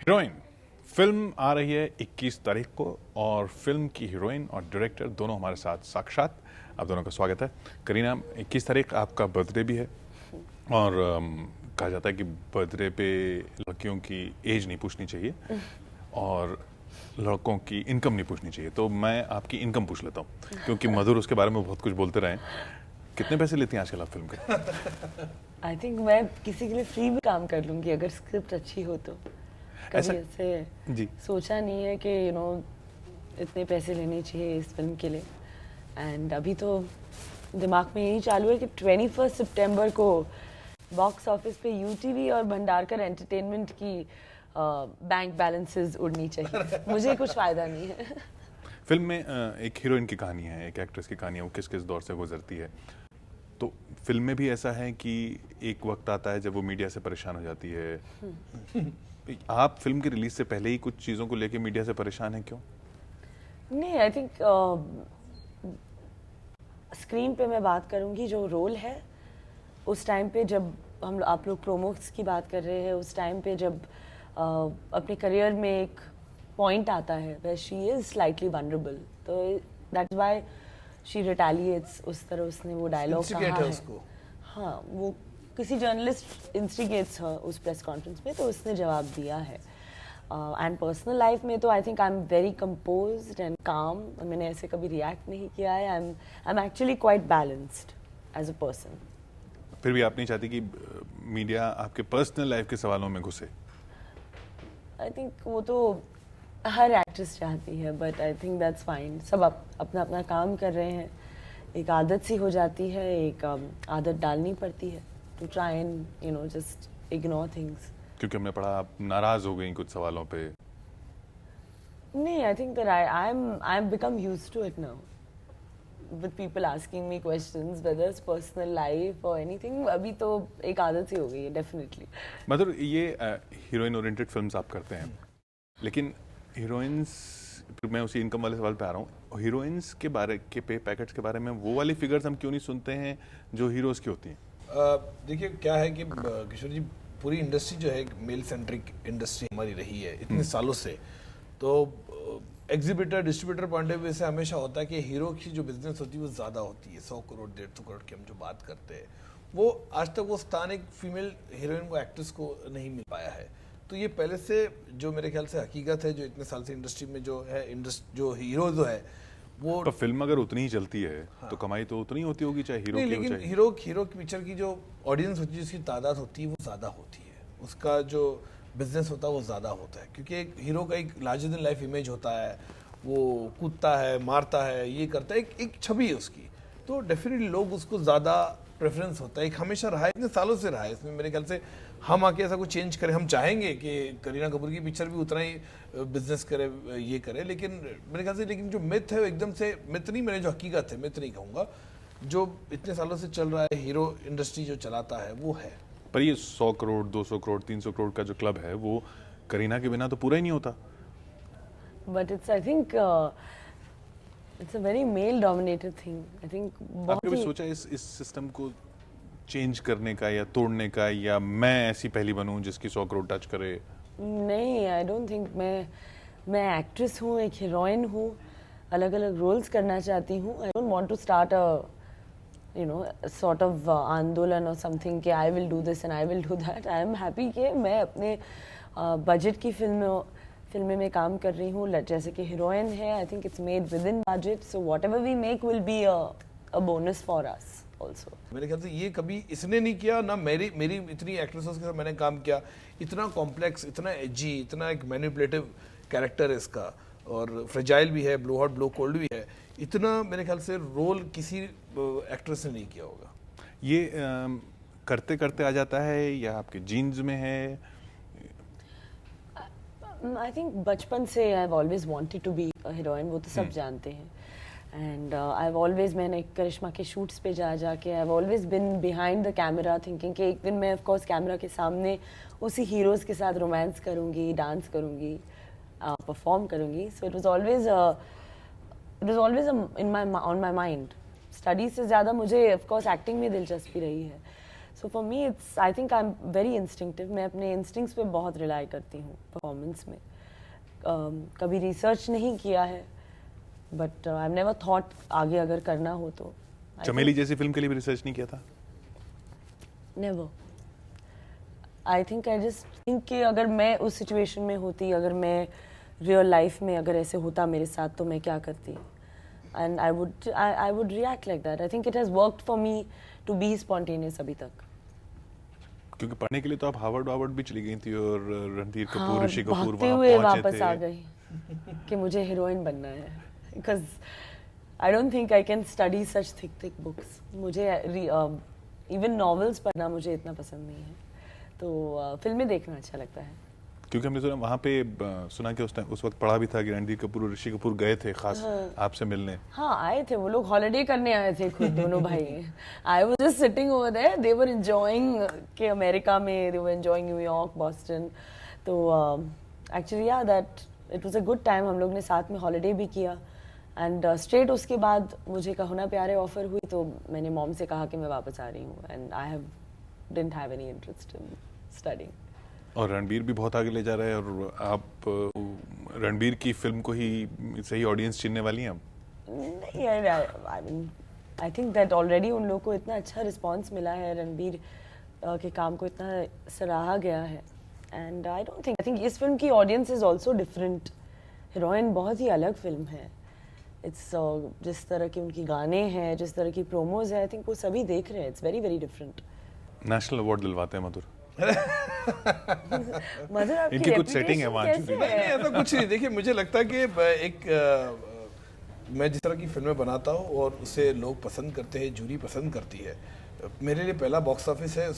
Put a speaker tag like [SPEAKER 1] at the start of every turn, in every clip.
[SPEAKER 1] Heroine film आ रही है 21 तारीख को और फिल्म की हीरोइन और डायरेक्टर दोनों हमारे साथ साक्षात। आप दोनों का स्वागत है। करीना, 21 तारीख आपका बर्थडे भी है और कहा जाता है कि बर्थडे पे लड़कियों की एज नहीं पूछनी चाहिए और लड़कों की इनकम नहीं पूछनी चाहिए, तो मैं आपकी इनकम पूछ लेता हूँ क्योंकि मधुर उसके बारे में बहुत कुछ बोलते रहे। कितने पैसे लेती हैं आजकल आप फिल्म के?
[SPEAKER 2] आई थिंक मैं किसी के लिए फ्री भी काम कर लूंगी अगर स्क्रिप्ट अच्छी हो तो। कभी ऐसे
[SPEAKER 1] जी
[SPEAKER 2] सोचा नहीं है कि इतने पैसे लेने चाहिए इस फिल्म के लिए। एंड अभी तो दिमाग में यही चालू है कि 21 सितंबर को बॉक्स ऑफिस पे यूटीवी और भंडारकर एंटरटेनमेंट की बैंक बैलेंसेस उड़नी चाहिए। मुझे कुछ फायदा नहीं है।
[SPEAKER 1] फिल्म में एक हीरोइन की कहानी है, एक एक्ट्रेस की कहानी है, वो किस किस दौर से गुजरती है। तो फिल्म में भी ऐसा है कि एक वक्त आता है जब वो मीडिया से परेशान हो जाती है। आप फिल्म की रिलीज से पहले ही कुछ चीज़ों को लेके मीडिया से परेशान हैं, क्यों?
[SPEAKER 2] नहीं, आई थिंक स्क्रीन पे मैं बात करूंगी जो रोल है उस टाइम पे, जब आप लोग प्रोमोस की बात कर रहे हैं, उस टाइम पे जब अपने करियर में एक पॉइंट आता है where she is slightly vulnerable, तो that's why she retaliates। उस तरह उसने वो डायलॉग कहा है उसको। हाँ, वो किसी जर्नलिस्ट इंस्टिगेट्स हर उस प्रेस कॉन्फ्रेंस में, तो उसने जवाब दिया है। एंड पर्सनल लाइफ में तो I think I am very composed and calm. मैंने ऐसे कभी रिएक्ट नहीं किया है। I am actually quite balanced as a person.
[SPEAKER 1] फिर भी आप नहीं चाहती कि मीडिया आपके पर्सनल लाइफ के सवालों में घुसे?
[SPEAKER 2] आई थिंक वो तो हर एक्ट्रेस चाहती है, but I think that's fine. सब अपना अपना काम कर रहे हैं। एक आदत सी हो जाती है, एक आदत डालनी पड़ती है to try and just ignore things.
[SPEAKER 1] क्योंकि हमने पढ़ा आप नाराज हो गई कुछ सवालों पे।
[SPEAKER 2] नहीं, I think that I am become used to it now with people asking me questions whether it's personal life और एनीथिंग। अभी तो एक आदत सी हो गई है डेफिनेटली।
[SPEAKER 1] मतलब ये हीरोइन ओरिएंटेड फिल्म्स आप करते हैं, लेकिन हीरोइंस, मैं उसी इनकम वाले सवाल पे आ रहा हूँ, हीरोइंस के बारे के पे पैकेट्स के बारे में वो वाली फिगर्स हम क्यों नहीं सुनते हैं जो हीरोज की होती हैं?
[SPEAKER 3] देखिए क्या है कि किशोर जी, पूरी इंडस्ट्री जो है मेल सेंट्रिक इंडस्ट्री हमारी रही है इतने सालों से। तो exhibitor distributor point of view से हमेशा होता है कि हीरो की जो बिजनेस होती है वो ज़्यादा होती है। 100 करोड़ 150 करोड़ की हम जो बात करते हैं, वो आज तक वो स्थान एक फीमेल हीरोइन को, एक्ट्रेस को नहीं मिल पाया है। तो ये पहले से जो मेरे ख्याल से हकीकत है, जो इतने साल से इंडस्ट्री में जो है, जो हीरो जो है वो।
[SPEAKER 1] तो फिल्म अगर उतनी ही चलती है तो कमाई तो उतनी होती होगी, चाहे हीरो
[SPEAKER 3] नहीं,
[SPEAKER 1] की हो
[SPEAKER 3] लेकिन
[SPEAKER 1] चाहे
[SPEAKER 3] हीरो की पिक्चर की जो ऑडियंस होती है, जिसकी तादाद होती है, वो ज़्यादा होती है। उसका जो बिजनेस होता है वो ज़्यादा होता है, क्योंकि एक हीरो का एक लार्जर देन लाइफ इमेज होता है। वो कूदता है, मारता है, ये करता है, एक छवि है उसकी। तो डेफिनेटली लोग उसको ज़्यादा प्रेफरेंस होता है। एक हमेशा रहा है, इतने सालों से रहा है। इसमें मेरे ख्याल से हम आके ऐसा कुछ चेंज करें, हम चाहेंगे कि करीना कपूर की पिक्चर भी उतना ही बिजनेस करे, ये करे, लेकिन मेरे ख्याल से लेकिन जो मिथ है वो एकदम से मिथ नहीं, मैंने जो हकीकत है, मिथ नहीं कहूँगा, जो इतने सालों से चल रहा है, हीरो इंडस्ट्री जो चलाता है वो है।
[SPEAKER 1] पर ये 100 करोड़ 200 करोड़ 300 करोड़ का जो क्लब है वो करीना के बिना तो पूरा ही नहीं होता।
[SPEAKER 2] But it's I think it's a very male dominated thing. I think
[SPEAKER 1] आपने कभी सोचा इस सिस्टम को चेंज करने का या तोड़ने का, या मैं ऐसी पहली बनूं जिसकी 100 करोड़ टच करे?
[SPEAKER 2] नहीं, आई डोंट थिंक। मैं एक्ट्रेस हूँ, एक हीरोइन हूँ, अलग अलग रोल्स करना चाहती हूँ। I don't want to start a sort of आंदोलन और समथिंग कि I will do this and I will do that. I am happy कि मैं अपने बजट की फिल्में में काम कर रही हूँ। जैसे कि हीरोइन है, I think it's made within budget, so whatever we make will be a bonus for us also. मेरे
[SPEAKER 3] ख्याल से ये कभी इसने नहीं किया ना। मेरी इतनी एक्ट्रेसेस के साथ मैंने काम किया, इतना कॉम्प्लेक्स, इतना एजी, इतना एक मैनिपुलेटिव कैरेक्टर है इसका, और फ्रेजाइल भी है, ब्लो हॉट ब्लो कोल्ड भी है। इतना मेरे ख्याल से रोल किसी एक्ट्रेस ने नहीं किया होगा।
[SPEAKER 1] ये करते करते आ जाता है या आपके जीन्स में है?
[SPEAKER 2] आई थिंक बचपन से I have always wanted to be a heroine, वो तो सब जानते हैं। एंड आई हैव ऑलवेज, मैंने करिश्मा के शूट्स पे जाके आई have always been behind the camera thinking कि एक दिन मैं ऑफ कोर्स कैमरा के सामने उसी हीरोज़ के साथ रोमांस करूँगी, डांस करूँगी, परफॉर्म करूँगी। So it was always on my mind. Studies से ज़्यादा मुझे ऑफ कोर्स एक्टिंग में दिलचस्पी रही है। So for me it's I think I am very instinctive. मैं अपने इंस्टिंक्ट्स पे बहुत रिलाई करती हूँ परफॉर्मेंस में. कभी रिसर्च नहीं किया है, बट आई नेवर थॉट आगे अगर करना हो तो.
[SPEAKER 1] चमेली जैसी फिल्म के लिए भी रिसर्च नहीं किया था?
[SPEAKER 2] Never. I think I just think कि अगर मैं उस सिचुएशन में होती, अगर मैं रियल लाइफ में अगर ऐसे होता मेरे साथ, तो मैं क्या करती. And I would react like that. I think it has worked for me to be spontaneous अभी तक.
[SPEAKER 1] क्योंकि पढ़ने के लिए तो आप हार्वर्ड भी चली गई थी और रणधीर कपूर,
[SPEAKER 2] हाँ,
[SPEAKER 1] ऋषि कपूर
[SPEAKER 2] भागते
[SPEAKER 1] वहां
[SPEAKER 2] हुए
[SPEAKER 1] पहुंचे
[SPEAKER 2] वापस आ
[SPEAKER 1] थे.
[SPEAKER 2] गई कि मुझे हीरोइन बनना है. Because I don't think I can study such thick books. मुझे इवन नॉवेल्स पढ़ना मुझे इतना पसंद नहीं है. तो फिल्में देखना अच्छा लगता है.
[SPEAKER 1] क्योंकि हमने सुना वहाँ पे सुना कि उस वक्त पढ़ा भी था कि रणधीर कपूर और ऋषि कपूर गए थे खास आपसे मिलने.
[SPEAKER 2] हाँ, आए थे वो लोग, हॉलिडे करने आए थे खुद दोनों भाई. I was just sitting over there. They were enjoying के अमेरिका में, they were enjoying New York, Boston. तो एक्चुअली या that it was a good time. हम लोग ने साथ में हॉलिडे भी किया. एंड स्ट्रेट उसके बाद मुझे कहो ना प्यारे ऑफर हुई, तो मैंने मॉम से कहा कि मैं वापस आ रही हूँ. And I didn't have any interest in studying.
[SPEAKER 1] और रणबीर भी बहुत आगे ले जा रहे हैं और आप रणबीर की फिल्म को ही सही ऑडियंस चुनने वाली हैं अब?
[SPEAKER 2] नहीं, I mean I think that already उन लोगों को इतना अच्छा रिस्पांस मिला है. रणबीर के काम को इतना सराहा गया है. एंड आई थिंक इस फिल्म की audience is also different. Heroine बहुत ही अलग फिल्म है. इट्स जिस तरह के उनकी गाने हैं, जिस तरह की प्रोमोज है, आई थिंक वो सभी देख रहे हैं. It's very very different.
[SPEAKER 1] National award दिलवाते हैं मधुर.
[SPEAKER 2] मधुर आपकी
[SPEAKER 1] इनकी कुछ सेटिंग है वहाँ
[SPEAKER 2] रेपुटेशन
[SPEAKER 1] की.
[SPEAKER 2] कैसे है?
[SPEAKER 3] ऐसा कुछ नहीं. देखिए, मुझे लगता है कि मैं जिस तरह की फिल्में बनाता हूँ और उसे लोग पसंद करते हैं, जूरी पसंद करती है, मेरे लिए पहला बॉक्स ऑफिस है,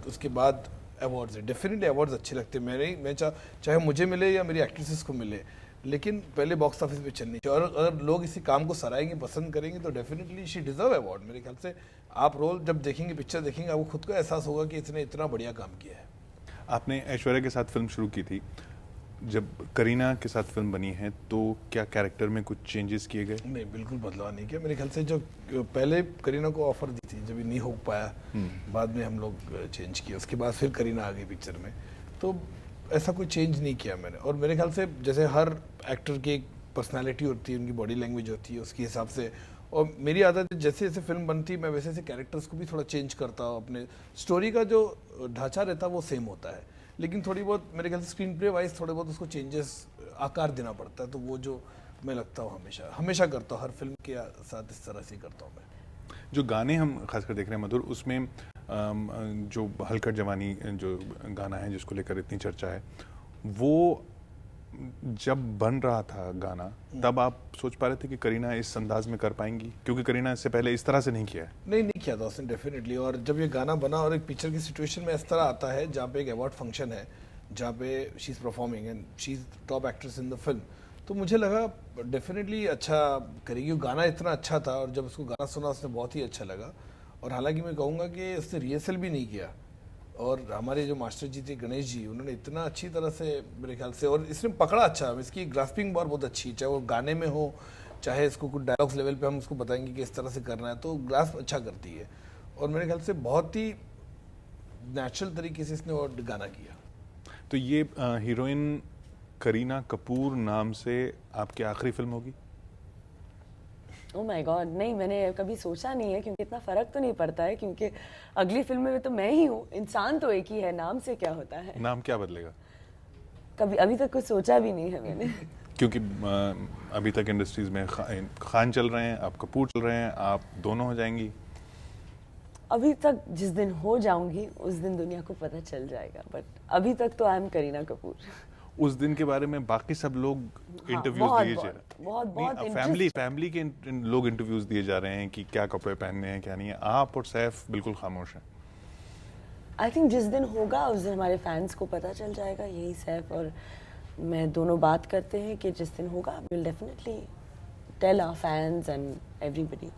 [SPEAKER 3] उसके बाद अवार्ड्स है. डेफिनेटली अवार्ड्स अच्छे लगते हैं. मैं चाहे मुझे मिले या मेरी एक्ट्रेसेस को मिले, लेकिन पहले बॉक्स ऑफिस पे चलनी चाहिए. और अगर लोग इसी काम को सराहेंगे, पसंद करेंगे, तो डेफिनेटली शी डिजर्व अवार्ड. मेरे ख्याल से आप रोल जब देखेंगे, पिक्चर देखेंगे, आपको खुद को एहसास होगा कि इसने इतना बढ़िया काम किया है.
[SPEAKER 1] आपने ऐश्वर्या के साथ फिल्म शुरू की थी. जब करीना के साथ फिल्म बनी है तो क्या कैरेक्टर में कुछ चेंजेस किए गए?
[SPEAKER 3] नहीं, बिल्कुल बदलाव नहीं किया. मेरे ख्याल से जो पहले करीना को ऑफर दी थी, जब ये नहीं हो पाया, बाद में हम लोग चेंज किया. उसके बाद फिर करीना आ गई पिक्चर में. तो ऐसा कोई चेंज नहीं किया मैंने. और मेरे ख्याल से जैसे हर एक्टर की एक पर्सनालिटी होती है, उनकी बॉडी लैंग्वेज होती है, उसके हिसाब से. और मेरी आदत है, जैसे जैसे फिल्म बनती, मैं वैसे वैसे कैरेक्टर्स को भी थोड़ा चेंज करता हूँ. अपने स्टोरी का जो ढांचा रहता है वो सेम होता है, लेकिन थोड़ी बहुत मेरे ख्याल से स्क्रीन प्ले वाइज थोड़े बहुत उसको चेंजेस, आकार देना पड़ता है. तो वो जो मैं लगता हूँ हमेशा करता हूँ, हर फिल्म के साथ इस तरह से करता हूँ मैं.
[SPEAKER 1] जो गाने हम खासकर देख रहे हैं मधुर, उसमें जो हलकट जवानी जो गाना है जिसको लेकर इतनी चर्चा है, वो जब बन रहा था गाना, तब आप सोच पा रहे थे कि करीना इस अंदाज में कर पाएंगी? क्योंकि करीना इससे पहले इस तरह से नहीं किया है.
[SPEAKER 3] नहीं किया था उसने डेफिनेटली. और जब ये गाना बना और एक पिक्चर की सिचुएशन में इस तरह आता है, जहाँ पे एक अवार्ड फंक्शन है, जहाँ पे she is performing and she is top actress in the film, तो मुझे लगा डेफिनेटली अच्छा करेगी. गाना इतना अच्छा था, और जब उसको गाना सुना उसने बहुत ही अच्छा लगा. और हालांकि मैं कहूँगा कि उसने रिहर्सल भी नहीं किया. और हमारे जो मास्टर जी थे, गणेश जी, उन्होंने इतना अच्छी तरह से मेरे ख्याल से, और इसने पकड़ा अच्छा. इसकी ग्रास्पिंग बहुत अच्छी, चाहे वो गाने में हो, चाहे इसको कुछ डायलॉग्स लेवल पे हम उसको बताएंगे कि इस तरह से करना है, तो ग्रास्प अच्छा करती है. और मेरे ख्याल से बहुत ही नेचुरल तरीके से इसने और गाना किया.
[SPEAKER 1] तो ये हीरोइन करीना कपूर नाम से आपकी आखिरी फिल्म होगी?
[SPEAKER 2] ओह माय गॉड, नहीं, मैंने कभी सोचा नहीं है, क्योंकि इतना फर्क तो नहीं पड़ता है, क्योंकि अगली फिल्म में तो मैं ही हूँ. इंसान तो एक ही है, नाम से क्या होता है.
[SPEAKER 1] नाम क्या बदलेगा?
[SPEAKER 2] कभी अभी तक कुछ सोचा भी नहीं है मैंने.
[SPEAKER 1] क्योंकि अभी तक इंडस्ट्रीज में खान चल रहे हैं, आप कपूर चल रहे हैं, आप दोनों हो जाएंगी.
[SPEAKER 2] अभी तक जिस दिन हो जाऊंगी उस दिन दुनिया को पता चल जाएगा, बट अभी तक तो आई एम करीना कपूर.
[SPEAKER 1] उस दिन के बारे में बाकी सब लोग इंटरव्यूज दिए जा रहे हैं. फैमिली के लोग इंटरव्यूज दिए जा रहे हैं कि क्या कपड़े पहनने हैं, क्या नहीं है. आप और सैफ बिल्कुल खामोश हैं.
[SPEAKER 2] आई थिंक जिस दिन होगा उस दिन हमारे फैंस को पता चल जाएगा. यही सैफ और मैं दोनों बात करते हैं कि जिस दिन होगा will definitely tell our fans and everybody.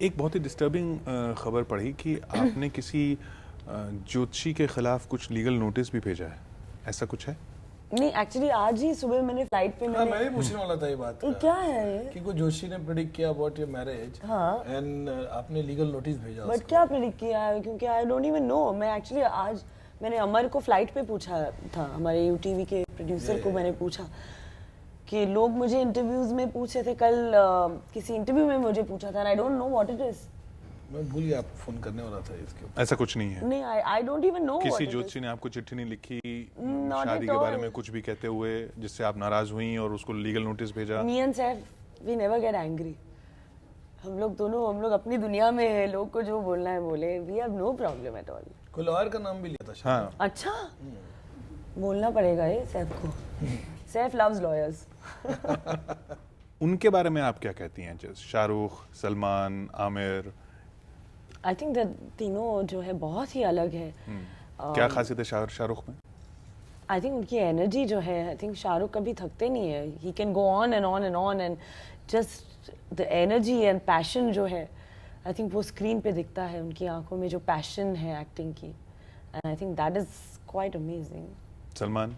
[SPEAKER 1] एक बहुत ही डिस्टर्बिंग खबर पढ़ी कि आपने किसी ज्योतिषी के खिलाफ कुछ लीगल नोटिस भी भेजा है. ऐसा कुछ है?
[SPEAKER 2] नहीं एक्चुअली आज ही सुबह मैंने फ्लाइट पे
[SPEAKER 3] हाँ, मैं भी पूछने वाला था ये बात
[SPEAKER 2] ये क्या है ये
[SPEAKER 3] कि कोई जोशी ने प्रेडिक्ट किया अबाउट योर मैरिज
[SPEAKER 2] हाँ
[SPEAKER 3] एंड आपने लीगल नोटिस भेजा
[SPEAKER 2] बट क्या प्रेडिक्ट किया है क्योंकि आई डोंट इवन नो मैं एक्चुअली आज मैंने अमर को फ्लाइट पे पूछा था हमारे यूटीवी के प्रोड्यूसर को मैंने पूछा कि लोग मुझे इंटरव्यूज में पूछे थे कल किसी इंटरव्यू में मुझे पूछा था I don't know what it is
[SPEAKER 3] मैं भूल गया आपको फोन करने वाला था इसके ऊपर
[SPEAKER 1] ऐसा कुछ नहीं है।
[SPEAKER 2] नहीं आई डोंट इवन नो
[SPEAKER 1] किसी ज्योतिषी ने आपको चिट्ठी नहीं लिखी शादी के बारे में कुछ भी कहते हुए जिससे आप नाराज हुई और उसको लीगल नोटिस भेजा?
[SPEAKER 2] Me and Saif we never get angry हम लोग अपनी दुनिया में है लोग को जो बोलना है बोले we have no problem at all
[SPEAKER 3] कोई लॉयर का नाम भी लिया था शायद।
[SPEAKER 1] हाँ
[SPEAKER 2] अच्छा बोलना पड़ेगा ये सैफ को सैफ लव्स लॉयर्स
[SPEAKER 1] उनके बारे में आप क्या कहती हैं? जैसे शाहरुख, सलमान, आमिर,
[SPEAKER 2] आई थिंक तीनों जो है बहुत ही अलग है
[SPEAKER 1] क्या खासियत है शाहरुख में?
[SPEAKER 2] आई थिंक उनकी एनर्जी जो है आई थिंक शाहरुख कभी थकते नहीं है he can go on and on and on and just the energy and passion जो है आई थिंक वो स्क्रीन पे दिखता है उनकी आंखों में जो पैशन है एक्टिंग की and I think that is quite amazing.
[SPEAKER 1] Salman?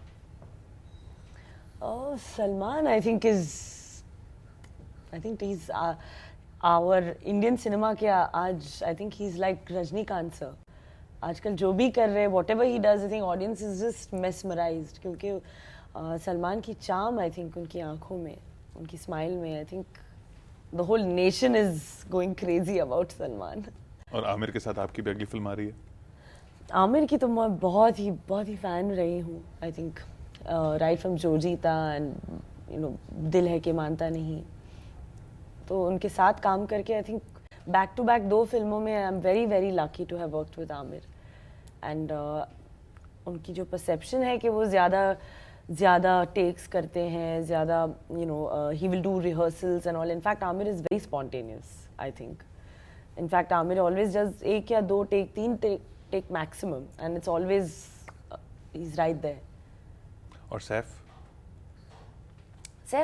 [SPEAKER 2] Salman I think is our Indian cinema के आज I think he is like Rajinikanth sir आजकल जो भी कर रहे हैं what ever he does I think audience is just mesmerised क्योंकि सलमान की चार्म आई थिंक उनकी आंखों में उनकी स्माइल में I think the whole nation is going crazy about Salman.
[SPEAKER 1] और आमिर के साथ आपकी भी अगली फिल्म आ रही है?
[SPEAKER 2] आमिर की तो मैं बहुत ही फैन रही हूँ आई थिंक राइट फ्रॉम जो जीता एंड यू नो दिल है कि मानता नहीं तो उनके साथ काम करके I think back to back 2 फिल्मों में I am very lucky to have worked with Aamir and उनकी जो परसेप्शन है कि वो ज़्यादा टेक्स करते हैं ज़्यादा you know he will do rehearsals and all in fact Aamir is very spontaneous I think in fact Aamir always does 1 या 2 take 3 take maximum and it's always he is right there.
[SPEAKER 1] और Saif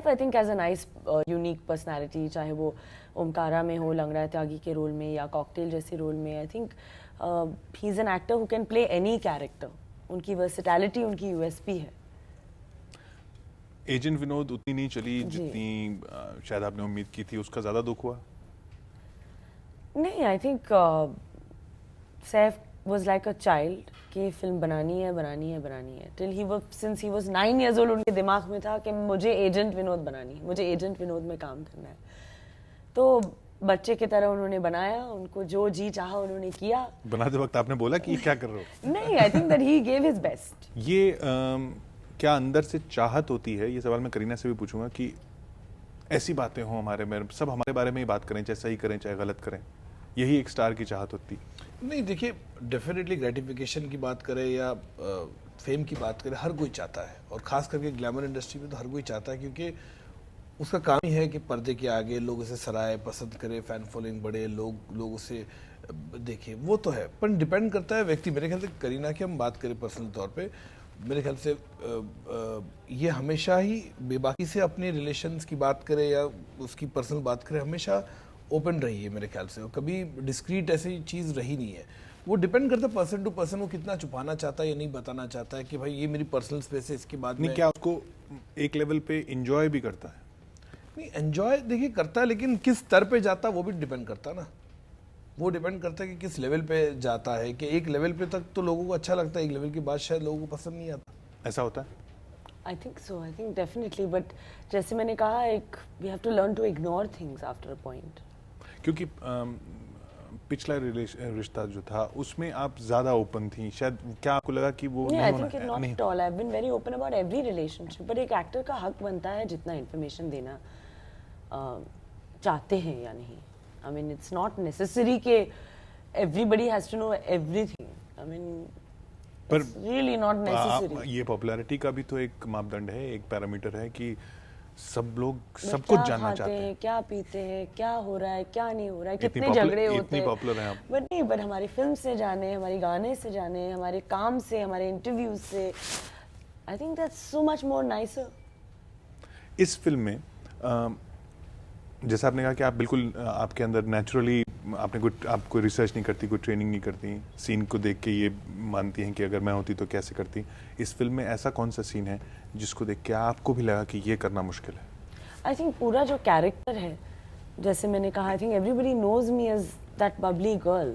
[SPEAKER 2] I think as a nice unique personality चाहे वो ओमकारा में हो लंगड़ा त्यागी के role में या कॉकटेल जैसे रोल में I think he is an actor who can play any character उनकी वर्सेटैलिटी उनकी यूएसपी है।
[SPEAKER 1] एजेंट विनोद उतनी नहीं चली जितनी शायद आपने उम्मीद की थी उसका ज़्यादा दुख हुआ?
[SPEAKER 2] नहीं I think Saif was like a child कि फिल्म बनानी है till he was since he was 9 years old उनके दिमाग में था कि मुझे एजेंट विनोद बनानी है मुझे एजेंट विनोद में काम करना है तो बच्चे की तरह उन्होंने बनाया उनको जो जी चाहा उन्होंने किया।
[SPEAKER 1] बनाते वक्त आपने बोला कि क्या कर रहे हो?
[SPEAKER 2] नहीं I think that he gave his best.
[SPEAKER 1] ये क्या अंदर से चाहत होती है? ये सवाल मैं करीना से भी पूछूंगा कि ऐसी बातें हों हमारे में सब हमारे बारे में ही बात करें चाहे सही करें चाहे गलत करें यही एक स्टार की चाहत होती?
[SPEAKER 3] नहीं देखिए डेफिनेटली ग्रेटिफिकेशन की बात करें या फेम की बात करें हर कोई चाहता है और खास करके ग्लैमर इंडस्ट्री में तो हर कोई चाहता है क्योंकि उसका काम ही है कि पर्दे के आगे लोग उसे सराय पसंद करें फैन फॉलोइंग बढ़े लोग उसे देखें वो तो है पर डिपेंड करता है व्यक्ति। मेरे ख्याल से करीना की हम बात करें पर्सनल तौर पे मेरे ख्याल से ये हमेशा ही बेबाकी से अपने रिलेशंस की बात करें या उसकी पर्सनल बात करें हमेशा ओपन रही है मेरे ख्याल से और कभी डिस्क्रीट ऐसी चीज़ रही नहीं है। वो डिपेंड करता है पर्सन टू पर्सन वो कितना छुपाना चाहता है या नहीं बताना चाहता है कि भाई ये मेरी पर्सनल स्पेस है इसके बाद
[SPEAKER 1] नहीं क्या उसको एक लेवल पे एंजॉय भी करता है?
[SPEAKER 3] नहीं एंजॉय देखिए करता है लेकिन किस स्तर पे जाता है वो भी डिपेंड करता है ना वो डिपेंड करता है कि किस लेवल पे जाता है कि एक लेवल पे तक तो लोगों को अच्छा लगता है एक लेवल के बाद शायद लोगों को पसंद नहीं आता।
[SPEAKER 1] ऐसा होता है?
[SPEAKER 2] आई थिंक डेफिनेटली बट जैसे मैंने कहा एक we have to learn to ignore things after a point
[SPEAKER 1] क्योंकि पिछला रिश्ता जो था उसमें आप ज्यादा ओपन थी शायद क्या आपको लगा कि वो नहीं होना है?
[SPEAKER 2] Not at all I have been very open about every relationship but एक एक्टर का हक बनता है जितना इन्फॉर्मेशन देना चाहते हैं या नहीं। I mean it's not necessary कि everybody has to know everything I mean
[SPEAKER 1] पर
[SPEAKER 2] रियली नॉट नेसेसरी।
[SPEAKER 1] ये पॉपुलैरिटी का भी तो एक मापदंड है एक पैरामीटर है कि सब लोग सब कुछ जानना चाहते हैं
[SPEAKER 2] क्या पीते हैं क्या हो रहा है क्या नहीं हो रहा है कितने झगड़े होते हैं
[SPEAKER 1] पॉपुलर हैं
[SPEAKER 2] बट नहीं बट हमारी फिल्म से जाने हमारे गाने से जाने हमारे काम से हमारे इंटरव्यूज से I think that's so much more nicer.
[SPEAKER 1] इस फिल्म में जैसा आपने कहा कि आप बिल्कुल आपके अंदर नेचुरली आप कोई रिसर्च नहीं करती, कोई ट्रेनिंग नहीं करती, सीन को देख के ये मानती हैं कि अगर मैं होती तो कैसे करती। इस फिल्म में ऐसा कौन सा सीन है जिसको देख के आपको भी लगा कि ये करना मुश्किल है?
[SPEAKER 2] आई थिंक पूरा जो कैरेक्टर है, जैसे मैंने कहा, I think everybody knows me as that bubbly girl,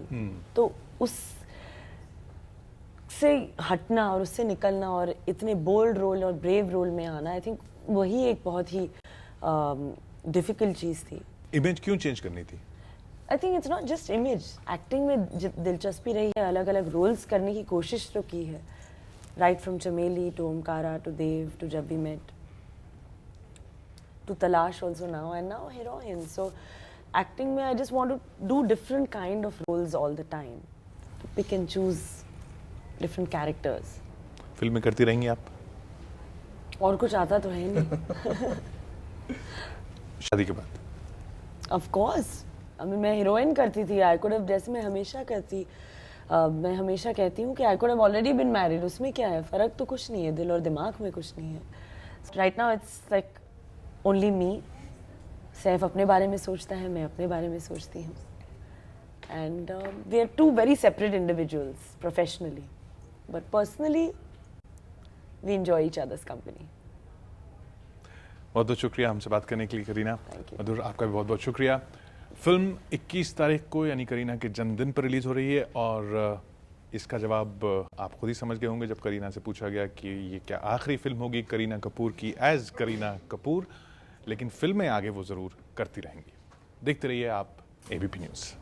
[SPEAKER 2] तो उस से हटना और उससे निकलना और इतने बोल्ड रोल और ब्रेव रोल में आना, आई थिंक वही एक बहुत ही डिफिकल्ट चीज़ थी।
[SPEAKER 1] इमेज क्यों चेंज करनी थी?
[SPEAKER 2] आई think it's not just image, acting में दिलचस्पी रही है, अलग अलग रोल्स करने की कोशिश तो की है, right from Chameli to Omkara to Dev to Jab We Met to Talaash also now and now heroine. So acting में I just want to do different kind of roles all the time, pick and choose different characters.
[SPEAKER 1] फिल्में करती रहेंगी आप?
[SPEAKER 2] और कुछ आता तो है नहीं।
[SPEAKER 1] शादी के बाद?
[SPEAKER 2] ऑफ कोर्स, मैं हीरोइन करती थी, आई कुड हैव, जैसे मैं हमेशा करती, मैं हमेशा कहती हूँ कि I could have already been married, उसमें क्या है, फ़र्क तो कुछ नहीं है, दिल और दिमाग में कुछ नहीं है। Right now it's like only me. Saif अपने बारे में सोचता है, मैं अपने बारे में सोचती हूँ, and we are two very separate individuals professionally, but personally we enjoy each others company.
[SPEAKER 1] बहुत बहुत शुक्रिया हमसे बात करने के लिए करीना।
[SPEAKER 2] Thank you.
[SPEAKER 1] मधुर, आपका भी बहुत बहुत शुक्रिया। फिल्म 21 तारीख को यानी करीना के जन्मदिन पर रिलीज हो रही है, और इसका जवाब आप खुद ही समझ गए होंगे जब करीना से पूछा गया कि ये क्या आखिरी फिल्म होगी करीना कपूर की एज करीना कपूर, लेकिन फिल्में आगे वो ज़रूर करती रहेंगी। देखते रहिए आप एबीपी न्यूज़।